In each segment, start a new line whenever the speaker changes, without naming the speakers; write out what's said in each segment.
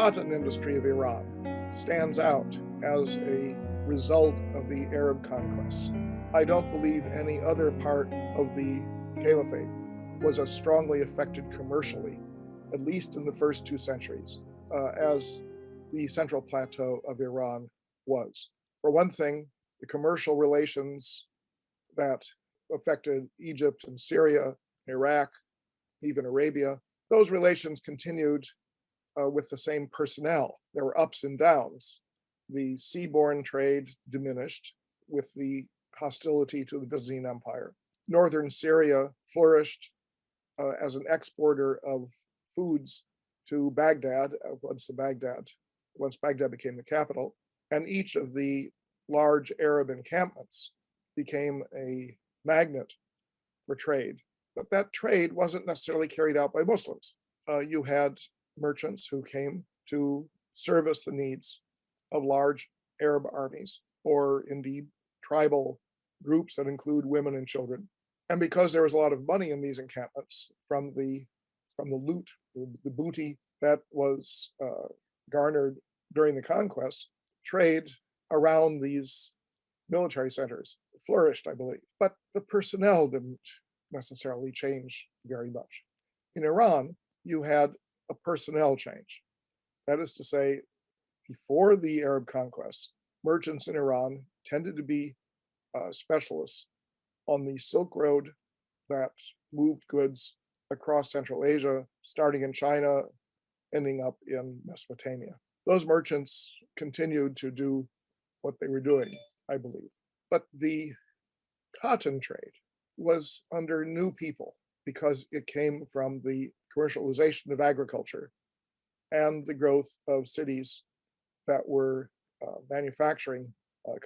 cotton industry of Iran stands out as a result of the Arab conquests. I don't believe any other part of the caliphate was as strongly affected commercially, at least in the first 2 centuries, as the central plateau of Iran was. For one thing, the commercial relations that affected Egypt and Syria, Iraq, even Arabia, those relations continued with the same personnel. There were ups and downs. The seaborne trade diminished with the hostility to the Byzantine Empire. Northern Syria flourished as an exporter of foods to Baghdad, once Baghdad became the capital, and each of the large Arab encampments became a magnet for trade. But that trade wasn't necessarily carried out by Muslims. You had merchants who came to service the needs of large Arab armies, or indeed tribal groups that include women and children. And because there was a lot of money in these encampments from the loot, the booty that was garnered during the conquest, trade around these military centers flourished, I believe. But the personnel didn't necessarily change very much. In Iran, you had a personnel change. That is to say, before the Arab conquest, merchants in Iran tended to be specialists on the Silk Road that moved goods across Central Asia, starting in China, ending up in Mesopotamia. Those merchants continued to do what they were doing, I believe. But the cotton trade was under new people because it came from the commercialization of agriculture and the growth of cities that were manufacturing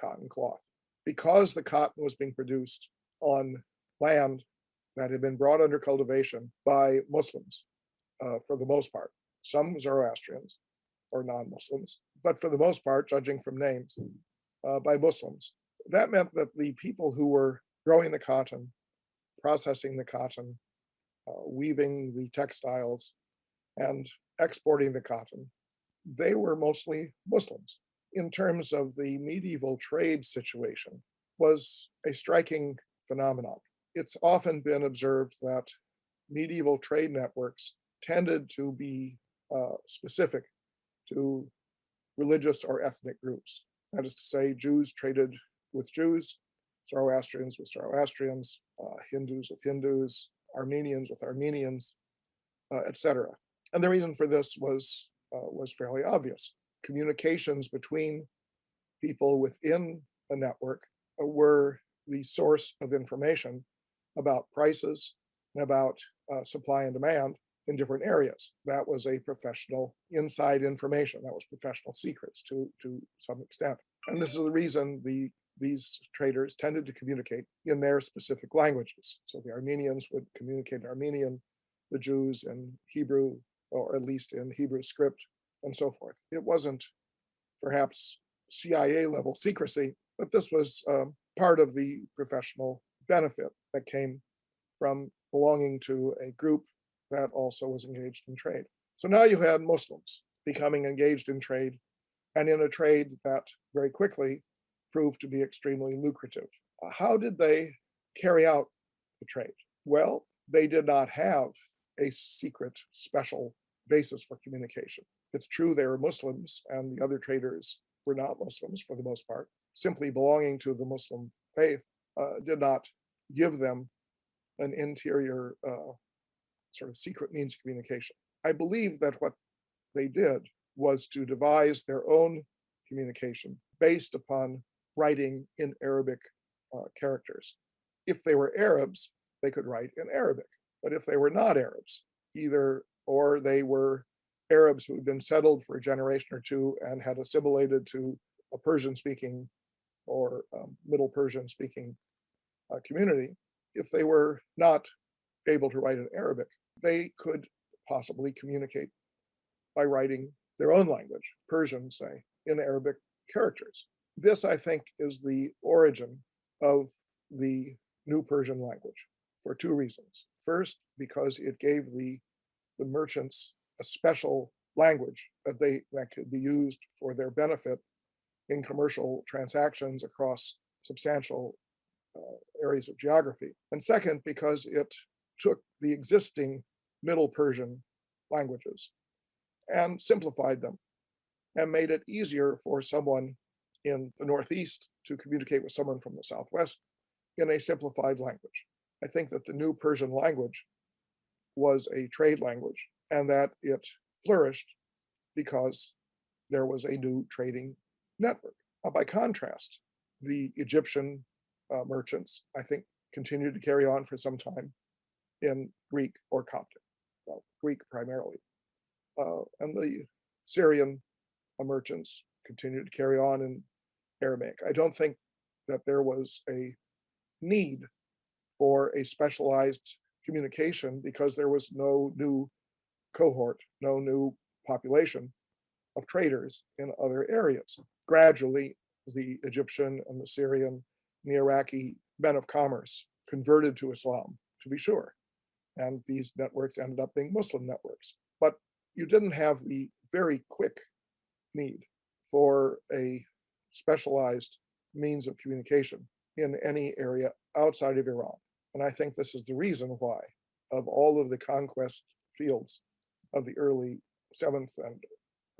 cotton cloth. Because the cotton was being produced on land that had been brought under cultivation by Muslims, for the most part, some Zoroastrians or non-Muslims, but for the most part, judging from names, by Muslims. That meant that the people who were growing the cotton, processing the cotton, weaving the textiles, and exporting the cotton, they were mostly Muslims. In terms of the medieval trade situation, was a striking phenomenon. It's often been observed that medieval trade networks tended to be specific to religious or ethnic groups. That is to say, Jews traded with Jews, Zoroastrians with Zoroastrians, Hindus with Hindus, Armenians with Armenians, etc. And the reason for this was fairly obvious. Communications between people within a network were the source of information about prices and about supply and demand in different areas. That was a professional inside information. That was professional secrets to some extent. And this is the reason these traders tended to communicate in their specific languages. So the Armenians would communicate in Armenian, the Jews in Hebrew, or at least in Hebrew script, and so forth. It wasn't perhaps CIA level secrecy, but this was part of the professional benefit that came from belonging to a group that also was engaged in trade. So now you had Muslims becoming engaged in trade, and in a trade that very quickly proved to be extremely lucrative. How did they carry out the trade? Well, they did not have a secret special basis for communication. It's true they were Muslims and the other traders were not Muslims for the most part. Simply belonging to the Muslim faith did not give them an interior sort of secret means of communication. I believe that what they did was to devise their own communication based upon writing in Arabic characters. If they were Arabs, they could write in Arabic. But if they were not Arabs, or they were Arabs who had been settled for a generation or two and had assimilated to a Persian-speaking or Middle Persian-speaking community, if they were not able to write in Arabic, they could possibly communicate by writing their own language, Persian, say, in Arabic characters. This, I think, is the origin of the New Persian language for two reasons. First, because it gave the merchants a special language that could be used for their benefit in commercial transactions across substantial areas of geography. And second, because it took the existing Middle Persian languages and simplified them and made it easier for someone in the Northeast to communicate with someone from the Southwest in a simplified language. I think that the new Persian language was a trade language and that it flourished because there was a new trading network. By contrast, the Egyptian merchants, I think, continued to carry on for some time in Greek or Coptic, well, Greek primarily. And the Syrian merchants continued to carry on in Aramaic. I don't think that there was a need for a specialized communication because there was no new cohort, no new population of traders in other areas. Gradually, the Egyptian and the Syrian and the Iraqi men of commerce converted to Islam, to be sure. And these networks ended up being Muslim networks. But you didn't have the very quick need for a specialized means of communication in any area outside of Iran. And I think this is the reason why, of all of the conquest fields of the early 7th and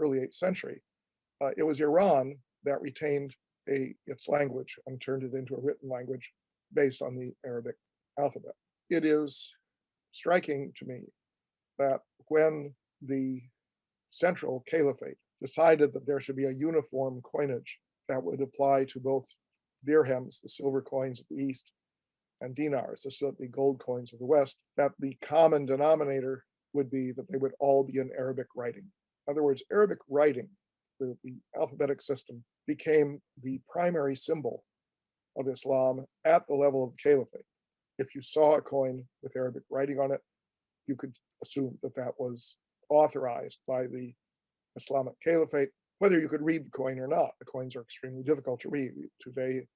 early 8th century, it was Iran that retained its language and turned it into a written language based on the Arabic alphabet. It is striking to me that when the central caliphate decided that there should be a uniform coinage that would apply to both dirhams, the silver coins of the East, and dinars, the gold coins of the West, that the common denominator would be that they would all be in Arabic writing. In other words, Arabic writing, the alphabetic system, became the primary symbol of Islam at the level of the caliphate. If you saw a coin with Arabic writing on it, you could assume that that was authorized by the Islamic caliphate, whether you could read the coin or not. The coins are extremely difficult to read. Today,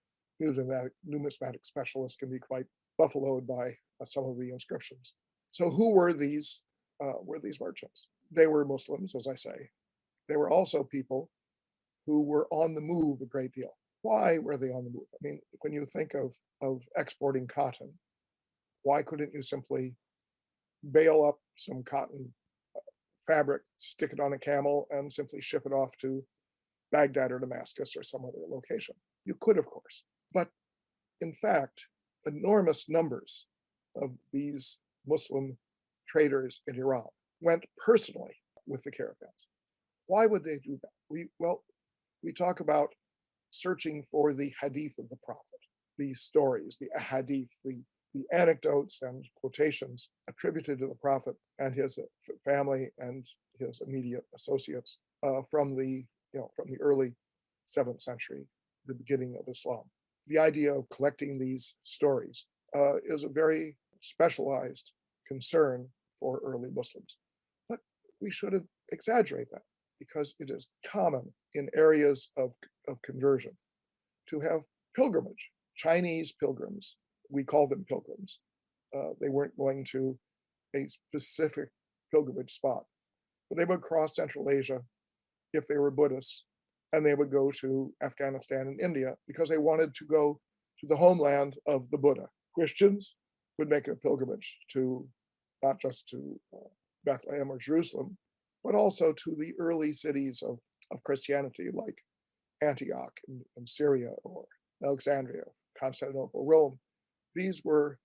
numismatic specialists can be quite buffaloed by some of the inscriptions. So who were these merchants? They were Muslims, as I say. They were also people who were on the move a great deal. Why were they on the move? I mean, when you think of exporting cotton, why couldn't you simply bale up some cotton fabric, stick it on a camel, and simply ship it off to Baghdad or Damascus or some other location? You could, of course. But in fact, enormous numbers of these Muslim traders in Iran went personally with the caravans. Why would they do that? We talk about searching for the hadith of the Prophet, the stories, the ahadith, the anecdotes and quotations attributed to the Prophet and his family and his immediate associates from the early 7th century, the beginning of Islam. The idea of collecting these stories is a very specialized concern for early Muslims. But we shouldn't exaggerate that because it is common in areas of conversion to have pilgrimage. Chinese pilgrims, we call them pilgrims. They weren't going to a specific pilgrimage spot, but they would cross Central Asia if they were Buddhists, and they would go to Afghanistan and India because they wanted to go to the homeland of the Buddha. Christians would make a pilgrimage to not just to Bethlehem or Jerusalem, but also to the early cities of Christianity like Antioch in Syria or Alexandria, Constantinople, Rome. These were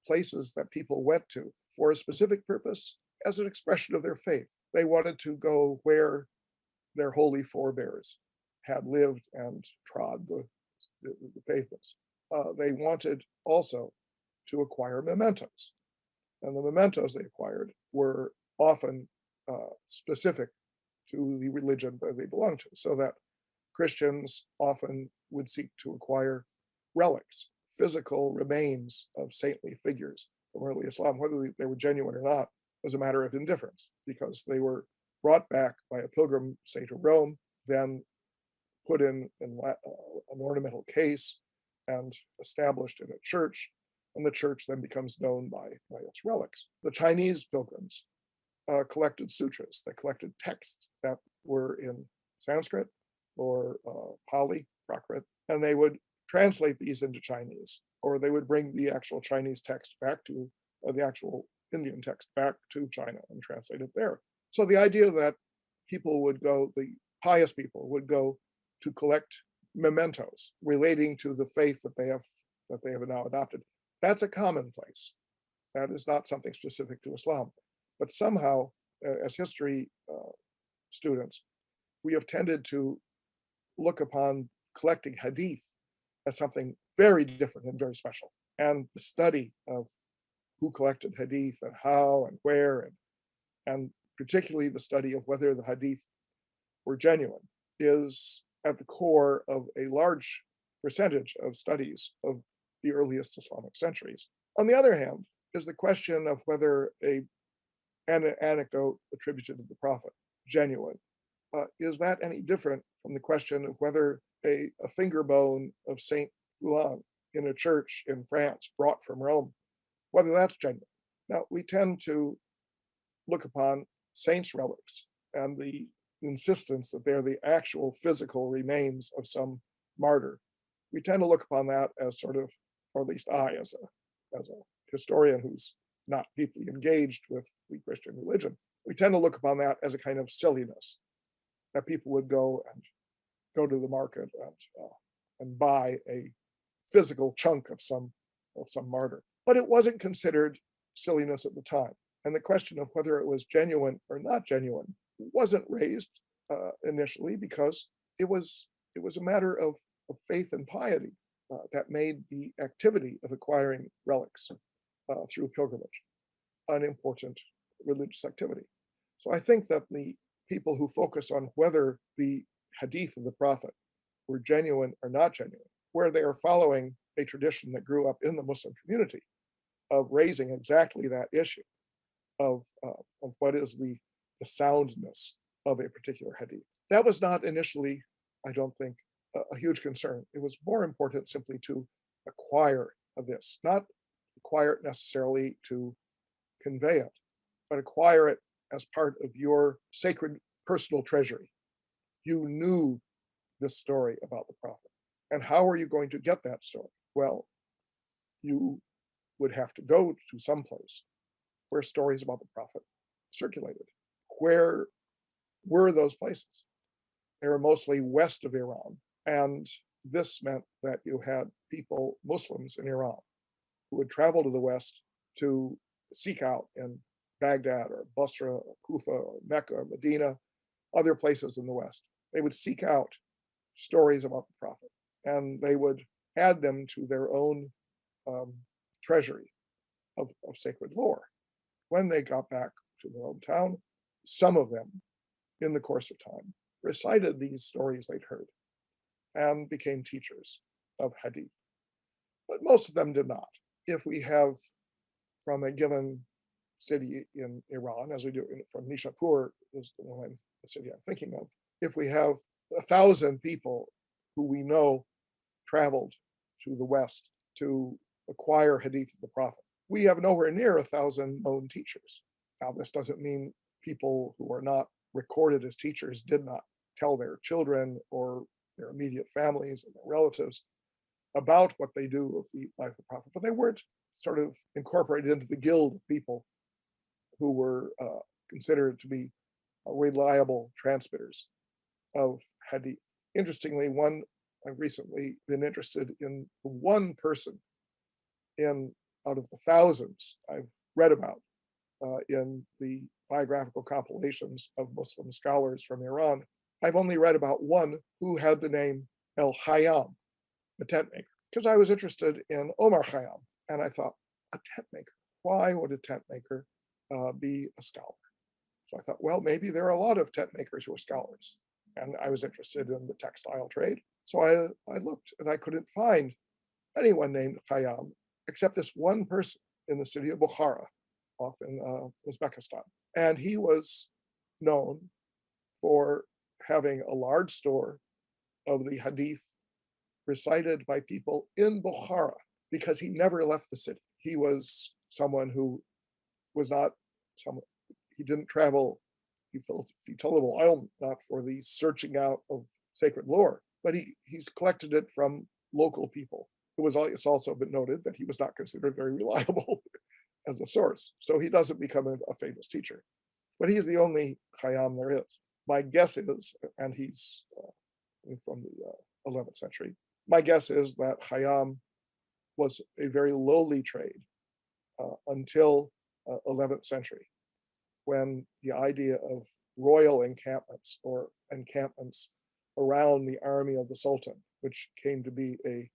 places that people went to for a specific purpose as an expression of their faith. They wanted to go where their holy forebears had lived and trod the pavements. They wanted also to acquire mementos. And the mementos they acquired were often specific to the religion that they belonged to, so that Christians often would seek to acquire relics, physical remains of saintly figures from early Islam. Whether they were genuine or not was a matter of indifference, because they were brought back by a pilgrim, say, to Rome, then put in an ornamental case and established in a church, and the church then becomes known by its relics. The Chinese pilgrims collected sutras. They collected texts that were in Sanskrit or Pali, Prakrit, and they would translate these into Chinese, or they would bring the actual Chinese text back to the actual Indian text back to China and translate it there. So the idea that people would go, the pious people would go to collect mementos relating to the faith that they have now adopted, that's a commonplace. That is not something specific to Islam. But somehow, as history students, we have tended to look upon collecting hadith as something very different and very special. And the study of who collected hadith and how and where, and particularly the study of whether the hadith were genuine, is at the core of a large percentage of studies of the earliest Islamic centuries. On the other hand, is the question of whether an anecdote attributed to the Prophet genuine. Is that any different from the question of whether a finger bone of Saint Fulan in a church in France brought from Rome, whether that's genuine? Now, we tend to look upon saints' relics and the insistence that they're the actual physical remains of some martyr. We tend to look upon that as sort of, or at least I, as a historian who's not deeply engaged with the Christian religion, we tend to look upon that as a kind of silliness, that people would go to the market and buy a physical chunk of some martyr. But it wasn't considered silliness at the time. And the question of whether it was genuine or not genuine wasn't raised initially, because it was a matter of faith and piety that made the activity of acquiring relics through pilgrimage an important religious activity. So I think that the people who focus on whether the hadith of the Prophet were genuine or not genuine, where they are following a tradition that grew up in the Muslim community of raising exactly that issue of what is the soundness of a particular hadith. That was not initially, I don't think, a huge concern. It was more important simply to acquire this, not acquire it necessarily to convey it, but acquire it as part of your sacred personal treasury. You knew this story about the Prophet. And how are you going to get that story? Well, you would have to go to some place where stories about the Prophet circulated. Where were those places? They were mostly west of Iran. And this meant that you had people, Muslims in Iran, who would travel to the west to seek out in Baghdad or Basra or Kufa or Mecca or Medina, other places in the west. They would seek out stories about the Prophet, and they would add them to their own treasury of sacred lore. When they got back to their hometown, some of them, in the course of time, recited these stories they'd heard and became teachers of hadith. But most of them did not. If we have from a given city in Iran, as we do from Nishapur, is the city I'm thinking of, if we have 1,000 people who we know traveled to the West to acquire hadith of the Prophet, we have nowhere near 1,000 known teachers. Now, this doesn't mean people who are not recorded as teachers did not tell their children or their immediate families and their relatives about what they do of the life of the Prophet, but they weren't sort of incorporated into the guild of people who were considered to be reliable transmitters of hadith. Interestingly, I've recently been interested in one person out of the thousands I've read about in the biographical compilations of Muslim scholars from Iran. I've only read about one who had the name El Khayyam, the tent maker, because I was interested in Omar Khayyam, and I thought, a tent maker, why would a tent maker be a scholar? So I thought, well, maybe there are a lot of tent makers who are scholars, and I was interested in the textile trade. So I looked, and I couldn't find anyone named Khayyam except this one person in the city of Bukhara, off in Uzbekistan. And he was known for having a large store of the hadith recited by people in Bukhara, because he never left the city. He was someone who was not he didn't travel, he felt a island, not for the searching out of sacred lore, but he's collected it from local people. It's also been noted that he was not considered very reliable as a source, so he doesn't become a famous teacher. But he's the only Khayyam there is. My guess is, and he's from the 11th century, my guess is that Khayyam was a very lowly trade until 11th century, when the idea of royal encampments or encampments around the army of the Sultan, which came to be a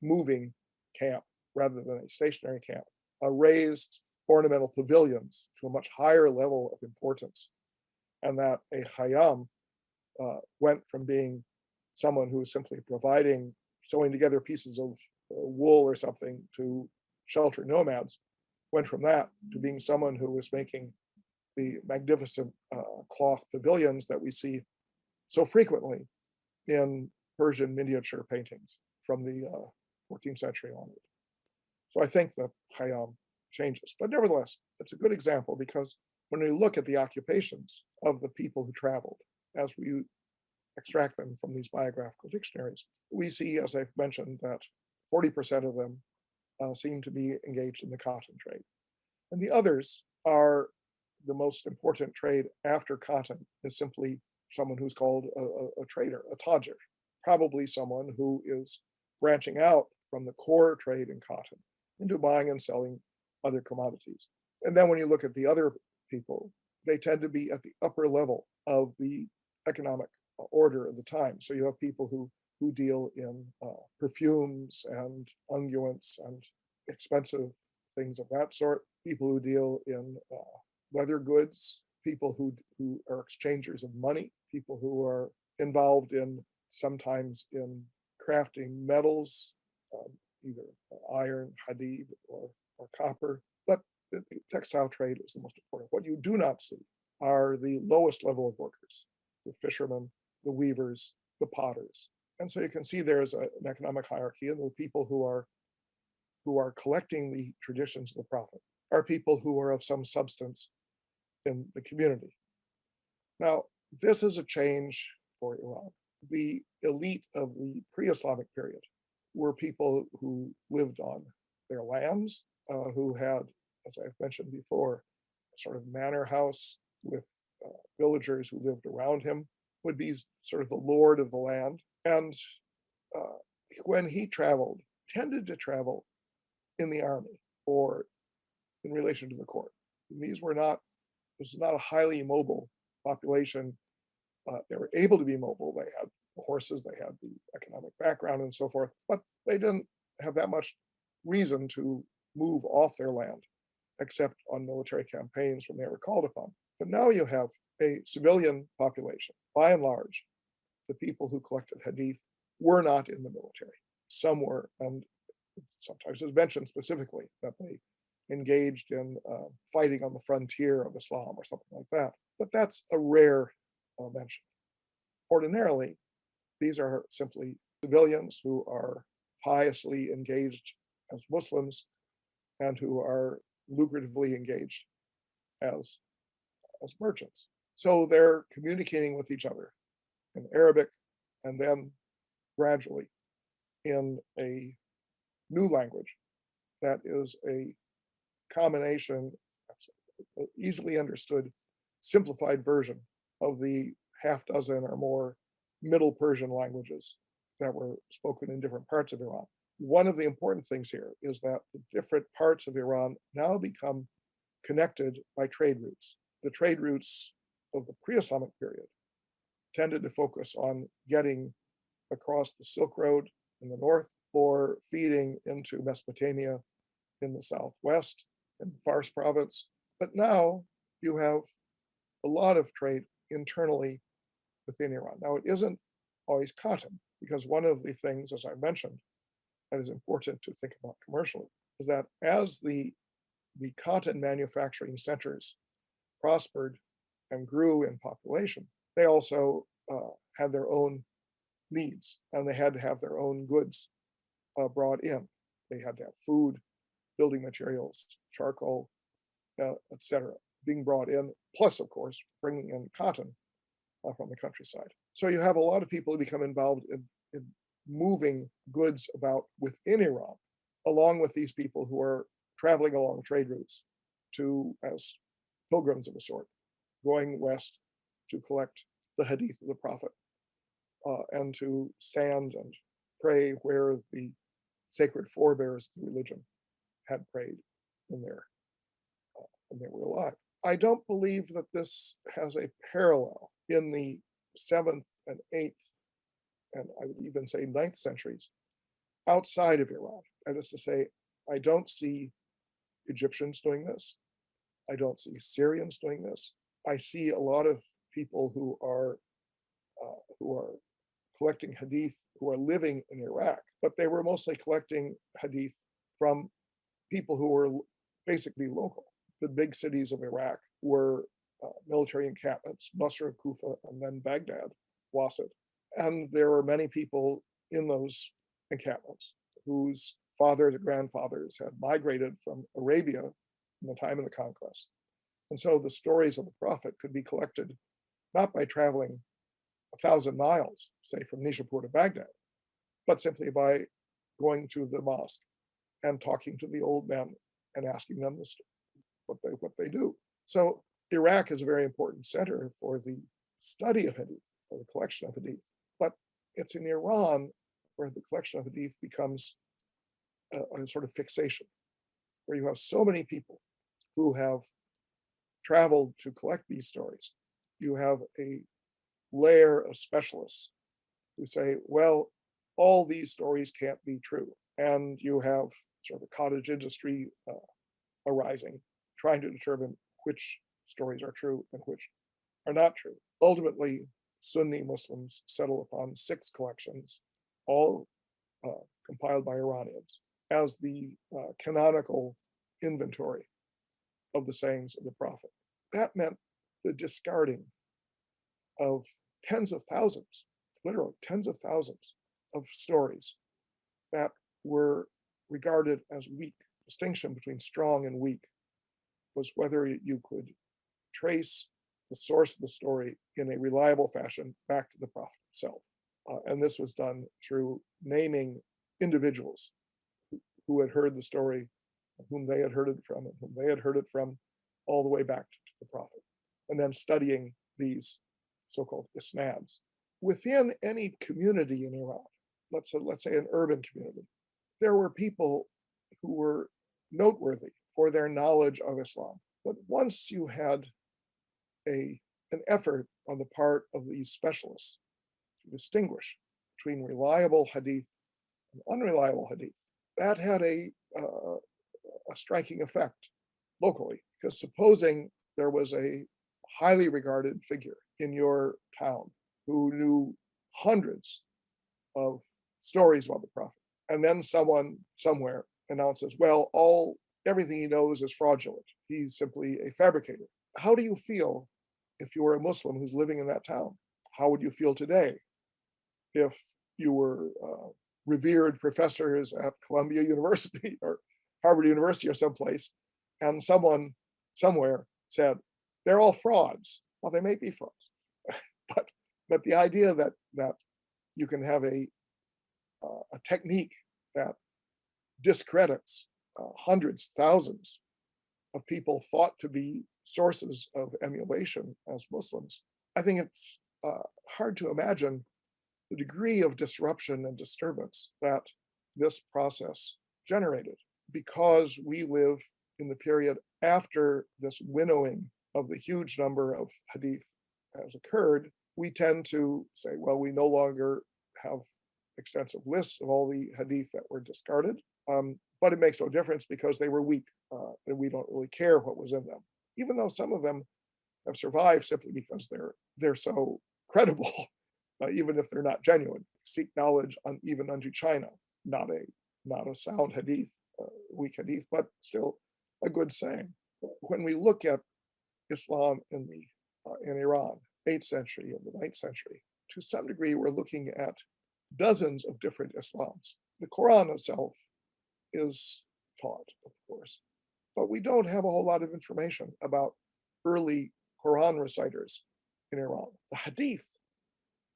moving camp rather than a stationary camp, raised ornamental pavilions to a much higher level of importance, and that a Khayyam went from being someone who was simply providing, sewing together pieces of wool or something to shelter nomads, went from that to being someone who was making the magnificent cloth pavilions that we see so frequently in Persian miniature paintings from the 14th century onward. So I think that Khayyam changes. But nevertheless, it's a good example because when we look at the occupations of the people who traveled, as we extract them from these biographical dictionaries, we see, as I've mentioned, that 40% of them seem to be engaged in the cotton trade. And the others are the most important trade after cotton is simply someone who's called a trader, a tajir, probably someone who is branching out from the core trade in cotton into buying and selling other commodities. And then when you look at the other people, they tend to be at the upper level of the economic order of the time. So you have people who deal in perfumes and unguents and expensive things of that sort, people who deal in leather goods, people who are exchangers of money, people who are involved in sometimes in crafting metals, either iron, hadid, or copper. But the textile trade is the most important. What you do not see are the lowest level of workers, the fishermen, the weavers, the potters. And so you can see there's an economic hierarchy, and the people who are collecting the traditions of the Prophet are people who are of some substance in the community. Now, this is a change for Iran. The elite of the pre-Islamic period were people who lived on their lands, who had, as I've mentioned before, a sort of manor house with villagers who lived around him, would be sort of the lord of the land. And when he traveled, tended to travel in the army or in relation to the court. This was not a highly mobile population. They were able to be mobile. They had the horses, they had the economic background and so forth, but they didn't have that much reason to move off their land, except on military campaigns when they were called upon. But now you have a civilian population. By and large, the people who collected hadith were not in the military. Some were, and sometimes it's mentioned specifically that they engaged in fighting on the frontier of Islam or something like that. But that's a rare mention. Ordinarily, these are simply civilians who are piously engaged as Muslims and who are lucratively engaged as merchants. So they're communicating with each other in Arabic and then gradually in a new language that is a combination, easily understood, simplified version of the half dozen or more Middle Persian languages that were spoken in different parts of Iran. One of the important things here is that the different parts of Iran now become connected by trade routes. The trade routes of the pre-Islamic period tended to focus on getting across the Silk Road in the north or feeding into Mesopotamia in the southwest, in Fars province. But now you have a lot of trade internally within Iran. Now, it isn't always cotton, because one of the things, as I mentioned, that is important to think about commercially is that as the cotton manufacturing centers prospered and grew in population, they also had their own needs, and they had to have their own goods brought in. They had to have food, building materials, charcoal, etc. being brought in, plus, of course, bringing in cotton from the countryside. So you have a lot of people who become involved in moving goods about within Iran, along with these people who are traveling along trade routes as pilgrims of a sort, going west to collect the hadith of the Prophet and to stand and pray where the sacred forebears of the religion had prayed when they were alive. I don't believe that this has a parallel in the 7th and 8th, and I would even say 9th centuries outside of Iran. That is to say, I don't see Egyptians doing this. I don't see Syrians doing this. I see a lot of people who are collecting hadith who are living in Iraq, but they were mostly collecting hadith from people who were basically local. The big cities of Iraq were military encampments, Basra, Kufa, and then Baghdad, Wasit. And there were many people in those encampments whose fathers and grandfathers had migrated from Arabia in the time of the conquest. And so the stories of the Prophet could be collected not by traveling 1,000 miles, say from Nishapur to Baghdad, but simply by going to the mosque and talking to the old men and asking them what they do. So Iraq is a very important center for the study of hadith, for the collection of hadith, but it's in Iran where the collection of hadith becomes a sort of fixation, where you have so many people who have traveled to collect these stories. You have a layer of specialists who say, well, all these stories can't be true. And you have sort of a cottage industry arising, trying to determine which stories are true and which are not true. Ultimately, Sunni Muslims settle upon 6 collections, all compiled by Iranians, as the canonical inventory of the sayings of the Prophet. That meant the discarding of tens of thousands, literally tens of thousands of stories that were regarded as weak. Distinction between strong and weak was whether you could trace the source of the story in a reliable fashion back to the Prophet himself. And this was done through naming individuals who had heard the story, whom they had heard it from, and whom they had heard it from, all the way back to the Prophet, and then studying these so-called isnads. Within any community in Iran, let's say an urban community, there were people who were noteworthy for their knowledge of Islam. But once you had an effort on the part of these specialists to distinguish between reliable hadith and unreliable hadith, that had a striking effect locally, because supposing there was a highly regarded figure in your town who knew hundreds of stories about the Prophet, and then someone somewhere announces, well, everything he knows is fraudulent. He's simply a fabricator. How do you feel if you were a Muslim who's living in that town? How would you feel today if you were revered professors at Columbia University or Harvard University or someplace, and someone somewhere said, they're all frauds? Well, they may be frauds, but the idea that you can have a technique that discredits hundreds, thousands of people thought to be sources of emulation as Muslims, I think it's hard to imagine the degree of disruption and disturbance that this process generated, because we live in the period after this winnowing of the huge number of hadith has occurred. We tend to say, well, we no longer have extensive lists of all the hadith that were discarded, but it makes no difference because they were weak, and we don't really care what was in them, even though some of them have survived simply because they're so credible, even if they're not genuine. Seek knowledge even unto China, not a sound hadith, weak hadith, but still a good saying. When we look at Islam in Iran, 8th century and the 9th century, to some degree, we're looking at dozens of different Islams. The Quran itself is taught, of course, but we don't have a whole lot of information about early Quran reciters in Iran. The Hadith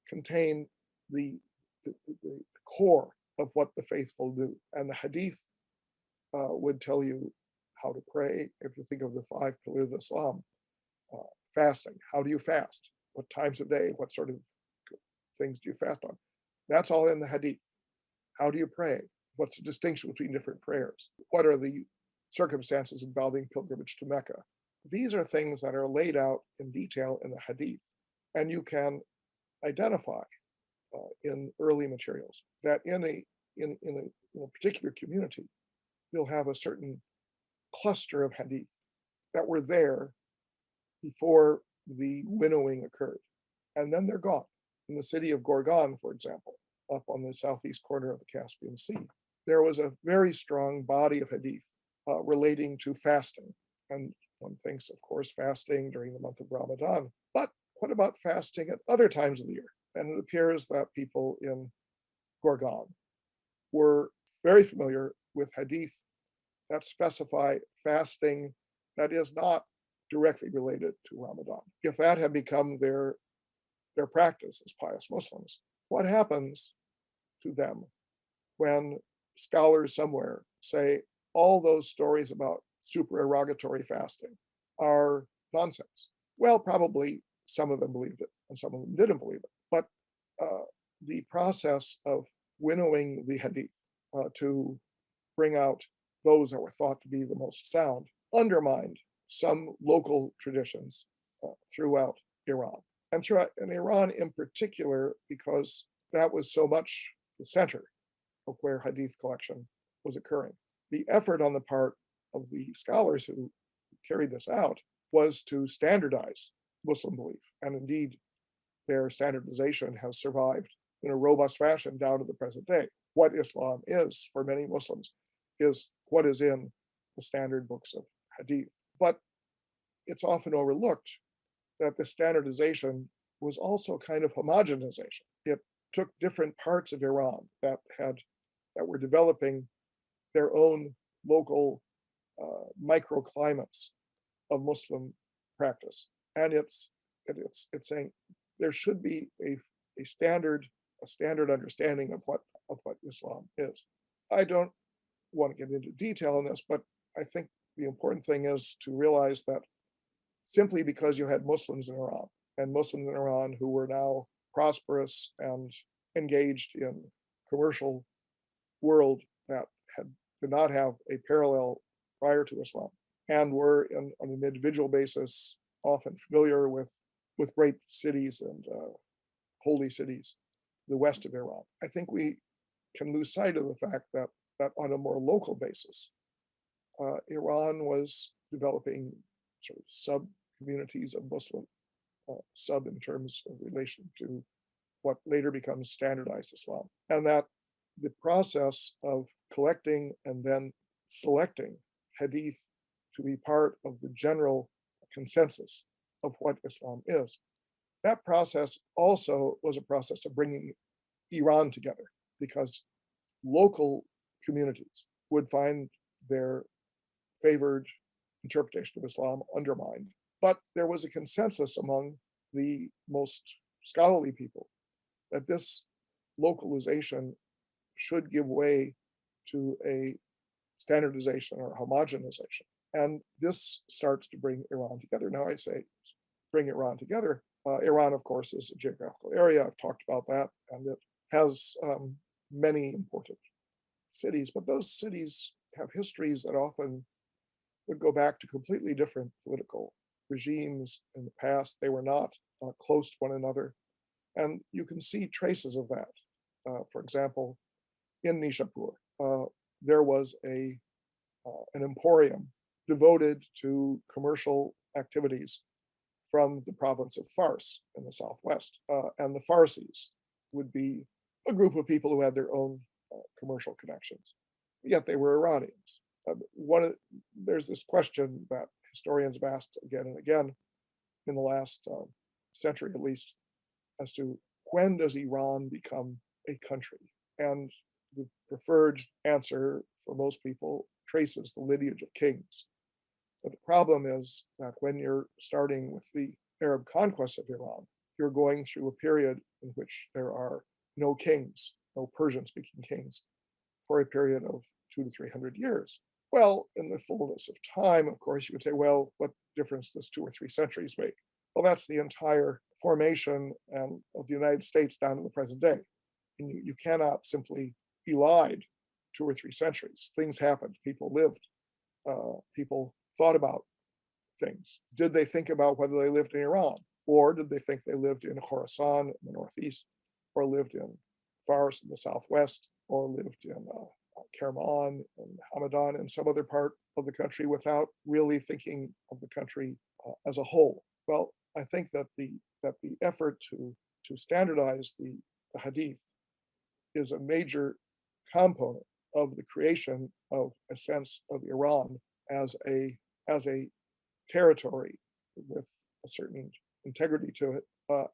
contain the core of what the faithful do. And the Hadith would tell you how to pray. If you think of the 5 pillars of Islam, fasting, how do you fast? What times of day? What sort of things do you fast on? That's all in the Hadith. How do you pray? What's the distinction between different prayers? What are the circumstances involving pilgrimage to Mecca? These are things that are laid out in detail in the Hadith, and you can identify in early materials that in a particular community, you'll have a certain cluster of Hadith that were there before the winnowing occurred, and then they're gone. In the city of Gorgan, for example, up on the southeast corner of the Caspian Sea, there was a very strong body of Hadith relating to fasting. And one thinks, of course, fasting during the month of Ramadan. But what about fasting at other times of the year? And it appears that people in Gorgan were very familiar with Hadith that specify fasting that is not directly related to Ramadan. If that had become their practice as pious Muslims, what happens to them when scholars somewhere say all those stories about supererogatory fasting are nonsense? Well, probably some of them believed it and some of them didn't believe it. But the process of winnowing the Hadith to bring out those that were thought to be the most sound undermined some local traditions throughout Iran. And throughout in Iran in particular, because that was so much the center of where Hadith collection was occurring. The effort on the part of the scholars who carried this out was to standardize Muslim belief. And indeed, their standardization has survived in a robust fashion down to the present day. What Islam is for many Muslims is what is in the standard books of Hadith. But it's often overlooked that the standardization was also kind of homogenization. It took different parts of Iran that were developing their own local microclimates of Muslim practice, and it's saying there should be a standard understanding of what Islam is. I don't want to get into detail on this, but I think the important thing is to realize that simply because you had Muslims in Iran and Muslims in Iran who were now prosperous and engaged in commercial world that did not have a parallel prior to Islam and were on an individual basis often familiar with great cities and holy cities, the west of Iran. I think we can lose sight of the fact that on a more local basis, Iran was developing sort of sub-communities of Muslim, sub in terms of relation to what later becomes standardized Islam. And that the process of collecting and then selecting Hadith to be part of the general consensus of what Islam is, that process also was a process of bringing Iran together, because local communities would find their favored interpretation of Islam undermined. But there was a consensus among the most scholarly people that this localization should give way to a standardization or homogenization. And this starts to bring Iran together. Now I say bring Iran together. Iran, of course, is a geographical area. I've talked about that, and it has many important cities, but those cities have histories that often would go back to completely different political regimes in the past. They were not close to one another. And you can see traces of that. For example, in Nishapur, there was an emporium devoted to commercial activities from the province of Fars in the southwest. And the Farsis would be a group of people who had their own commercial connections, yet they were Iranians. There's this question that historians have asked again and again in the last century at least, as to when does Iran become a country? And the preferred answer for most people traces the lineage of kings. But the problem is that when you're starting with the Arab conquest of Iran, you're going through a period in which there are no kings, no Persian-speaking kings, for a period of 200 to 300 years. Well, in the fullness of time, of course, you could say, well, what difference does 2 or 3 centuries make? Well, that's the entire formation of the United States down to the present day. And you cannot simply belie 2 or 3 centuries. Things happened, people lived, people thought about things. Did they think about whether they lived in Iran? Or did they think they lived in Khorasan in the northeast, or lived in Fars in the southwest, or lived in Kerman and Hamadan in some other part of the country without really thinking of the country as a whole? Well, I think that the effort to standardize the hadith is a major component of the creation of a sense of Iran as a territory with a certain integrity to it,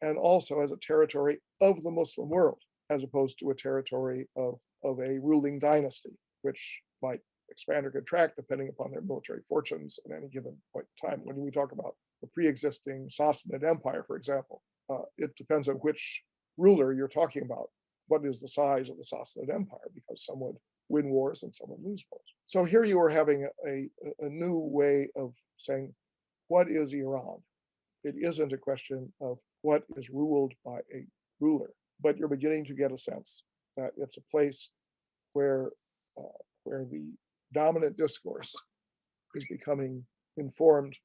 and also as a territory of the Muslim world, as opposed to a territory of a ruling dynasty, which might expand or contract depending upon their military fortunes at any given point in time. When we talk about the pre-existing Sassanid Empire, for example, it depends on which ruler you're talking about. What is the size of the Sassanid Empire? Because some would win wars and some would lose wars. So here you are having a new way of saying, what is Iran? It isn't a question of what is ruled by a ruler, but you're beginning to get a sense that it's a place where the dominant discourse is becoming informed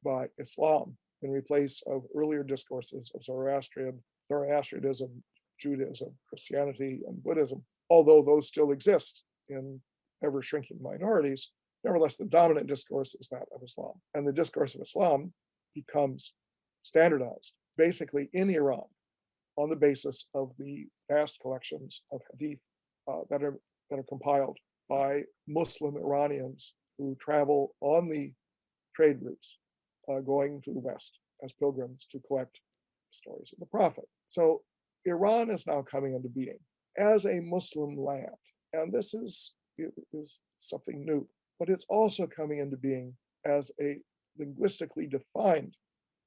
by Islam in place of earlier discourses of Zoroastrianism, Judaism, Christianity, and Buddhism. Although those still exist in ever shrinking minorities, nevertheless, the dominant discourse is that of Islam. And the discourse of Islam becomes standardized basically in Iran on the basis of the vast collections of hadith that are compiled by Muslim Iranians who travel on the trade routes going to the West as pilgrims to collect stories of the Prophet. So Iran is now coming into being as a Muslim land, and this is something new, but it's also coming into being as a linguistically defined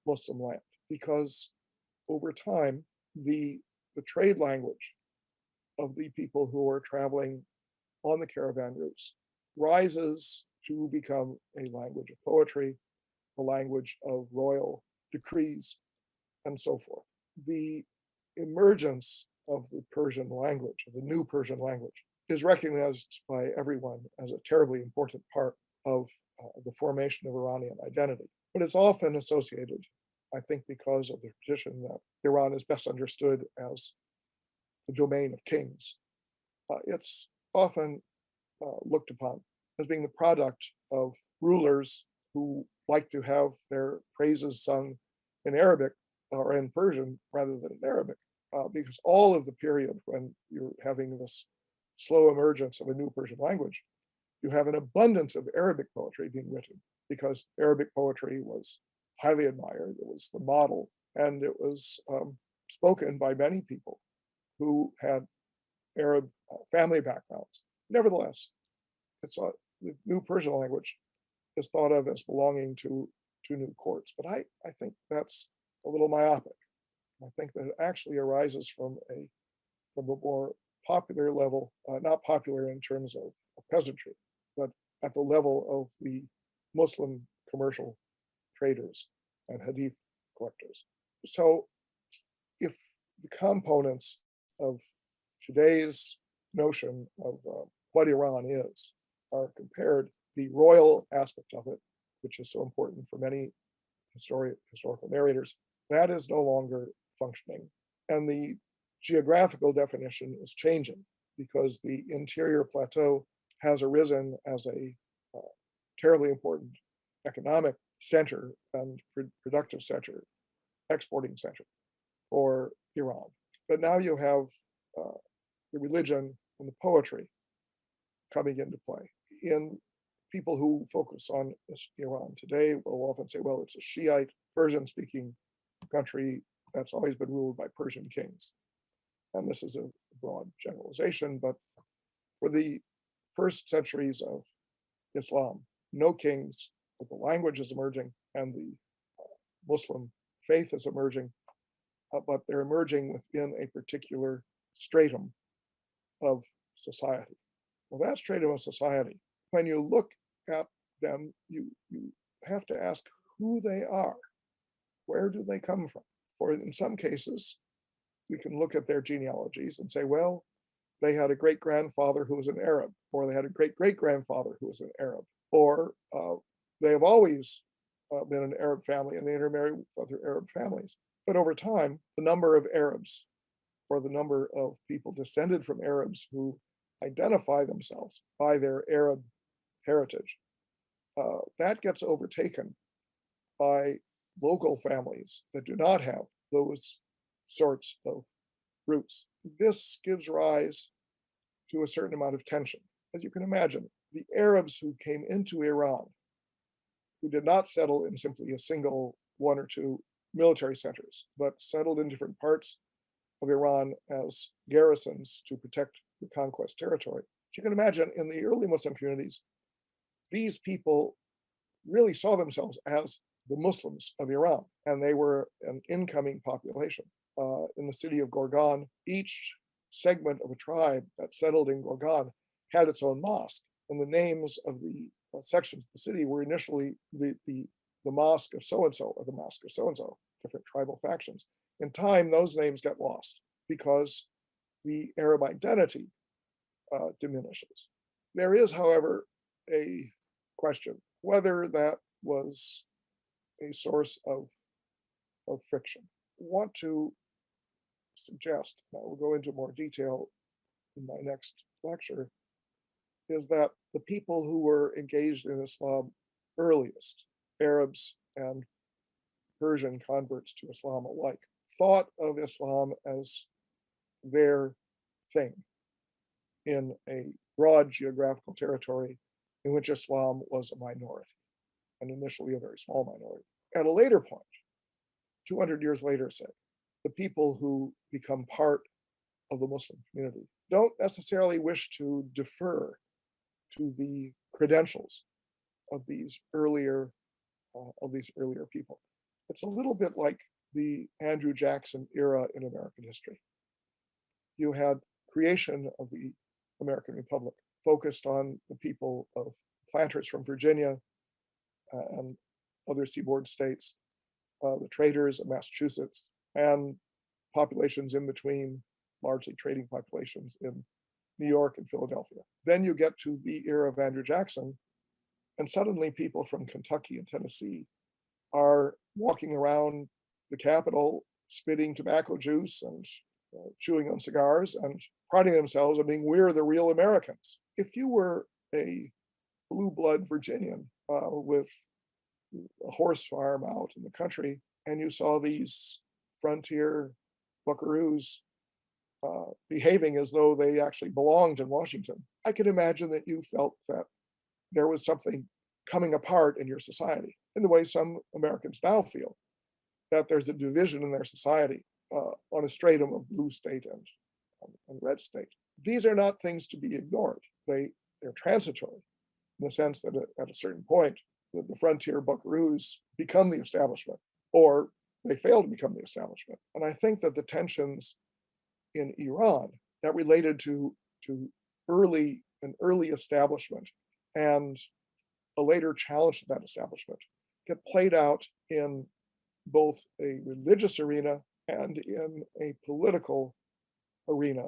Muslim land, because over time, the trade language of the people who are traveling on the caravan routes rises to become a language of poetry, a language of royal decrees, and so forth. The emergence of the Persian language, of the new Persian language, is recognized by everyone as a terribly important part of the formation of Iranian identity. But it's often associated, I think, because of the tradition that Iran is best understood as the domain of kings. It's often looked upon as being the product of rulers who like to have their praises sung in Arabic or in Persian rather than in Arabic, because all of the period when you're having this slow emergence of a new Persian language, you have an abundance of Arabic poetry being written, because Arabic poetry was highly admired. It was the model, and it was spoken by many people who had Arab family backgrounds. Nevertheless, the new Persian language is thought of as belonging to new courts. But I think that's a little myopic. I think that it actually arises from a more popular level, not popular in terms of peasantry, but at the level of the Muslim commercial traders and hadith collectors. So if the components of today's notion of what Iran is are compared, the royal aspect of it, which is so important for many historical narrators, that is no longer functioning. And the geographical definition is changing because the interior plateau has arisen as a terribly important economic center and productive center, exporting center for Iran. But now you have the religion and the poetry coming into play. In people who focus on Iran today will often say, well, it's a Shiite, Persian-speaking country that's always been ruled by Persian kings. And this is a broad generalization, but for the first centuries of Islam, no kings, the language is emerging and the Muslim faith is emerging, but they're emerging within a particular stratum of society. Well, that stratum of society, when you look at them, you have to ask who they are. Where do they come from? For in some cases, we can look at their genealogies and say, well, they had a great grandfather who was an Arab, or they had a great great grandfather who was an Arab, or they have always been an Arab family and they intermarried with other Arab families. But over time, the number of Arabs or the number of people descended from Arabs who identify themselves by their Arab heritage, that gets overtaken by local families that do not have those sorts of roots. This gives rise to a certain amount of tension. As you can imagine, the Arabs who came into Iran, who did not settle in simply a single one or two military centers, but settled in different parts of Iran as garrisons to protect the conquest territory. As you can imagine, in the early Muslim communities, these people really saw themselves as the Muslims of Iran, and they were an incoming population. In the city of Gorgan, each segment of a tribe that settled in Gorgan had its own mosque, and the names of the sections of the city were initially the mosque of so-and-so or the mosque of so-and-so, different tribal factions. In time, those names get lost because the Arab identity diminishes. There is, however, a question whether that was a source of friction. I want to suggest, and I will go into more detail in my next lecture, is that the people who were engaged in Islam earliest, Arabs and Persian converts to Islam alike, thought of Islam as their thing in a broad geographical territory in which Islam was a minority, and initially a very small minority. At a later point, 200 years later, say, the people who become part of the Muslim community don't necessarily wish to defer to the credentials of these earlier people. It's a little bit like the Andrew Jackson era in American history. You had creation of the American Republic focused on the people of planters from Virginia and other seaboard states, the traders of Massachusetts, and populations in between, largely trading populations in New York and Philadelphia. Then you get to the era of Andrew Jackson, and suddenly people from Kentucky and Tennessee are walking around the Capitol, spitting tobacco juice and chewing on cigars and priding themselves on being, we're the real Americans. If you were a blue blood Virginian with a horse farm out in the country, and you saw these frontier buckaroos behaving as though they actually belonged in Washington, I can imagine that you felt that there was something coming apart in your society, in the way some Americans now feel, that there's a division in their society on a stratum of blue state and red state. These are not things to be ignored. They're transitory in the sense that at a certain point, the frontier buckaroos become the establishment, or they fail to become the establishment. And I think that the tensions in Iran that related to an early establishment and a later challenge to that establishment get played out in both a religious arena and in a political arena,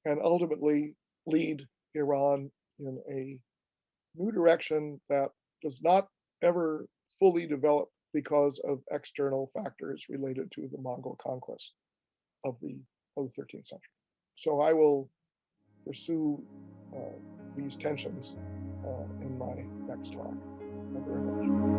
and ultimately lead Iran in a new direction that does not ever fully develop because of external factors related to the Mongol conquest of the 13th century. So I will pursue these tensions in my next talk. Thank you very much.